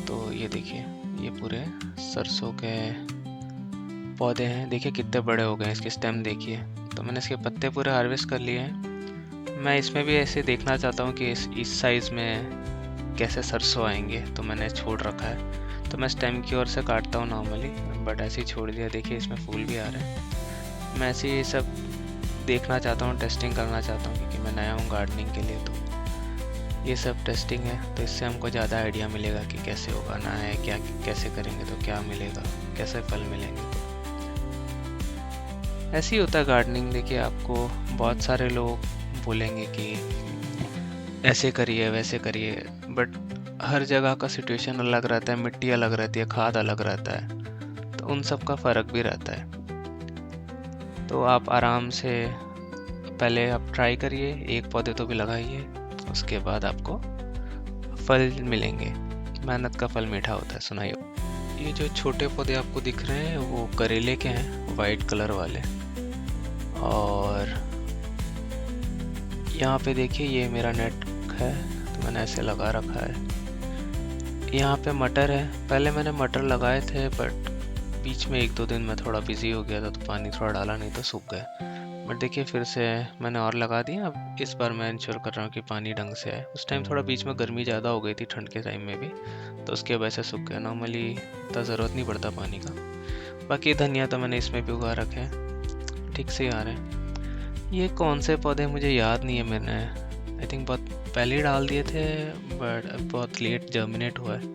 तो ये देखिए ये पूरे सरसों के पौधे हैं। देखिए कितने बड़े हो गए इसके स्टेम देखिए। तो मैंने इसके पत्ते पूरे हार्वेस्ट कर लिए हैं। मैं इसमें भी ऐसे देखना चाहता हूँ कि इस साइज़ में कैसे सरसों आएंगे, तो मैंने छोड़ रखा है। तो मैं स्टेम की ओर से काटता हूँ नॉर्मली, बट ऐसे ही छोड़ दिया। देखिए इसमें फूल भी आ रहे हैं। मैं ऐसे ये सब देखना चाहता हूँ, टेस्टिंग करना चाहता हूँ, क्योंकि मैं नया हूँ गार्डनिंग के लिए। तो ये सब टेस्टिंग है, तो इससे हमको ज़्यादा आइडिया मिलेगा कि कैसे उगाना है, क्या कैसे करेंगे तो क्या मिलेगा, कैसे फल मिलेंगे। ऐसे ही होता है गार्डनिंग। देखिए आपको बहुत सारे लोग बोलेंगे कि ऐसे करिए वैसे करिए, बट हर जगह का सिचुएशन अलग रहता है, मिट्टी अलग रहती है, खाद अलग रहता है, तो उन सब का फ़र्क भी रहता है। तो आप आराम से पहले आप ट्राई करिए, एक पौधे तो भी लगाइए, उसके बाद आपको फल मिलेंगे। मेहनत का फल मीठा होता है, सुनाइए। ये जो छोटे पौधे आपको दिख रहे हैं वो करेले के हैं, वाइट कलर वाले। और यहाँ पे देखिए ये मेरा नेट है, तो मैंने ऐसे लगा रखा है। यहाँ पे मटर है, पहले मैंने मटर लगाए थे, बट बीच में 1-2 दिन में थोड़ा बिजी हो गया था, तो पानी थोड़ा डाला नहीं तो सूख गए। बट देखिए फिर से मैंने और लगा दिया। अब इस बार मैं इंश्योर कर रहा हूँ कि पानी ढंग से है। उस टाइम थोड़ा बीच में गर्मी ज़्यादा हो गई थी, ठंड के टाइम में भी, तो उसके वजह से सूख गया। नॉर्मली इतना ज़रूरत नहीं पड़ता पानी का। बाकी धनिया तो मैंने इसमें भी उगा रखे हैं, ठीक से आ रहे हैं। ये कौन से पौधे मुझे याद नहीं है, मैंने आई थिंक बहुत पहले ही डाल दिए थे, बट बहुत लेट जर्मिनेट हुआ है।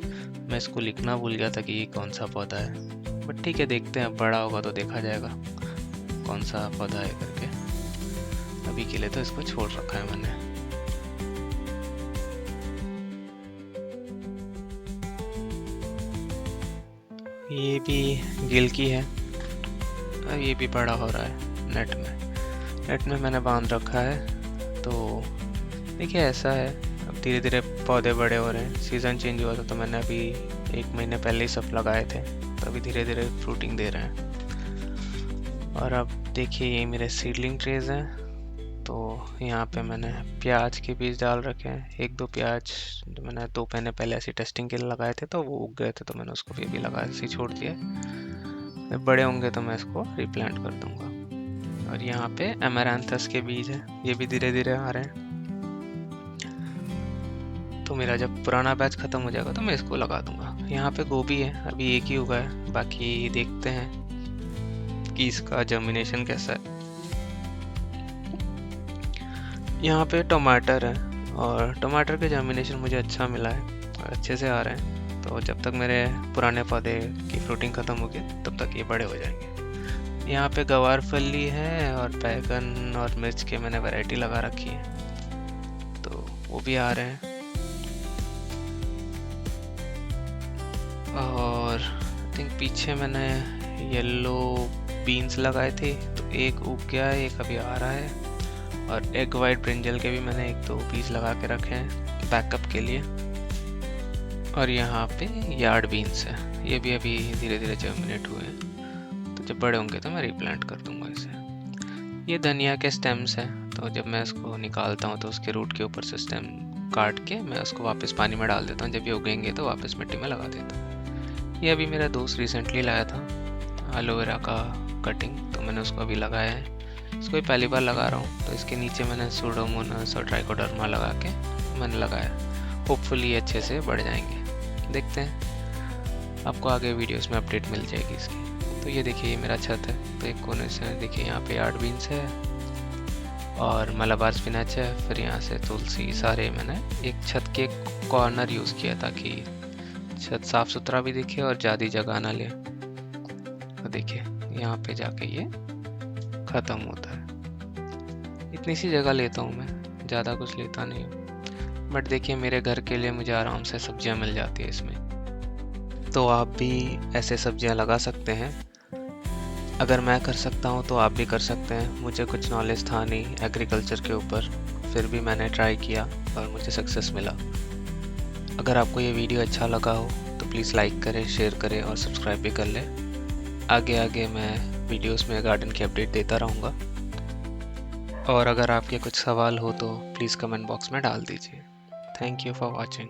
मैं इसको लिखना भूल गया था कि ये कौन सा पौधा है। बट ठीक है, देखते हैं, बड़ा होगा तो देखा जाएगा कौन सा पौधा है करके। अभी के लिए तो इसको छोड़ रखा है मैंने। ये भी गिलकी है, अब ये भी बड़ा हो रहा है नेट में मैंने बांध रखा है। तो देखिए ऐसा है, अब धीरे धीरे पौधे बड़े हो रहे हैं। सीज़न चेंज हुआ था तो मैंने अभी 1 महीने पहले ही सब लगाए थे, तो अभी धीरे धीरे फ्रूटिंग दे रहे हैं। और अब देखिए ये मेरे सीडलिंग ट्रेज हैं। तो यहाँ पे मैंने प्याज के बीज डाल रखे हैं। 1-2 प्याज जो मैंने 2 महीने पहले ऐसी टेस्टिंग के लिए लगाए थे, तो वो उग गए थे, तो मैंने उसको फिर भी लगा ऐसे ही छोड़ दिया। जब बड़े होंगे तो मैं इसको रिप्लांट कर दूंगा। और यहाँ पे एमेरांथस के बीज हैं, ये भी धीरे धीरे आ रहे हैं। तो मेरा जब पुराना बैच ख़त्म हो जाएगा तो मैं इसको लगा दूंगा। यहाँ पे गोभी है, अभी एक ही उगा है, बाकी देखते हैं कि इसका जर्मिनेशन कैसा है। यहाँ पे टमाटर है, और टमाटर के जर्मिनेशन मुझे अच्छा मिला है और अच्छे से आ रहे हैं। तो जब तक मेरे पुराने पौधे की फ्रूटिंग ख़त्म होगी तब तक ये बड़े हो जाएंगे। यहाँ पे गवार फली है, और बैगन और मिर्च के मैंने वैरायटी लगा रखी है, तो वो भी आ रहे हैं। और आई थिंक पीछे मैंने येलो बीन्स लगाए थे, तो एक उग गया है, एक अभी आ रहा है। और एग वाइट ब्रिंजल के भी मैंने 1-2 पीस लगा के रखे हैं बैकअप के लिए। और यहाँ पे यार्ड बीन्स है, ये भी अभी धीरे धीरे जर्मिनेट हुए हैं, तो जब बड़े होंगे तो मैं रिप्लांट कर दूंगा इसे। ये धनिया के स्टेम्स हैं, तो जब मैं इसको निकालता हूँ तो उसके रूट के ऊपर से स्टेम काट के मैं उसको वापस पानी में डाल देता हूँ। जब ये उगेंगे तो वापस मिट्टी में लगा देता हूँ। ये अभी मेरा दोस्त रिसेंटली लाया था एलोवेरा का कटिंग, तो मैंने उसको अभी लगाया है। इसको पहली बार लगा रहा हूँ, तो इसके नीचे मैंने सूडोमोनास और ट्राइकोडर्मा लगा के मैंने लगाया। होपफुली अच्छे से बढ़ जाएंगे, देखते हैं, आपको आगे वीडियोस में अपडेट मिल जाएगी इसकी। तो ये देखिए ये मेरा छत है, तो एक कोने से देखिए यहाँ पे यार्ड बीन्स है और मलाबार स्पिनच है, फिर यहाँ से तुलसी, सारे मैंने एक छत के कॉर्नर यूज़ किया ताकि छत साफ़ सुथरा भी दिखे और ज़्यादा जगह ना ले। तो देखिए यहाँ पे जाके ये ख़त्म होता है। इतनी सी जगह लेता हूँ मैं, ज़्यादा कुछ लेता नहीं हूँ, बट देखिए मेरे घर के लिए मुझे आराम से सब्जियाँ मिल जाती है इसमें। तो आप भी ऐसे सब्जियाँ लगा सकते हैं। अगर मैं कर सकता हूँ तो आप भी कर सकते हैं। मुझे कुछ नॉलेज था नहीं एग्रीकल्चर के ऊपर, फिर भी मैंने ट्राई किया और मुझे सक्सेस मिला। अगर आपको ये वीडियो अच्छा लगा हो तो प्लीज़ लाइक करें, शेयर करें और सब्सक्राइब भी कर लें। आगे मैं वीडियोस में गार्डन की अपडेट देता रहूँगा। और अगर आपके कुछ सवाल हो तो प्लीज़ कमेंट बॉक्स में डाल दीजिए। Thank you for watching.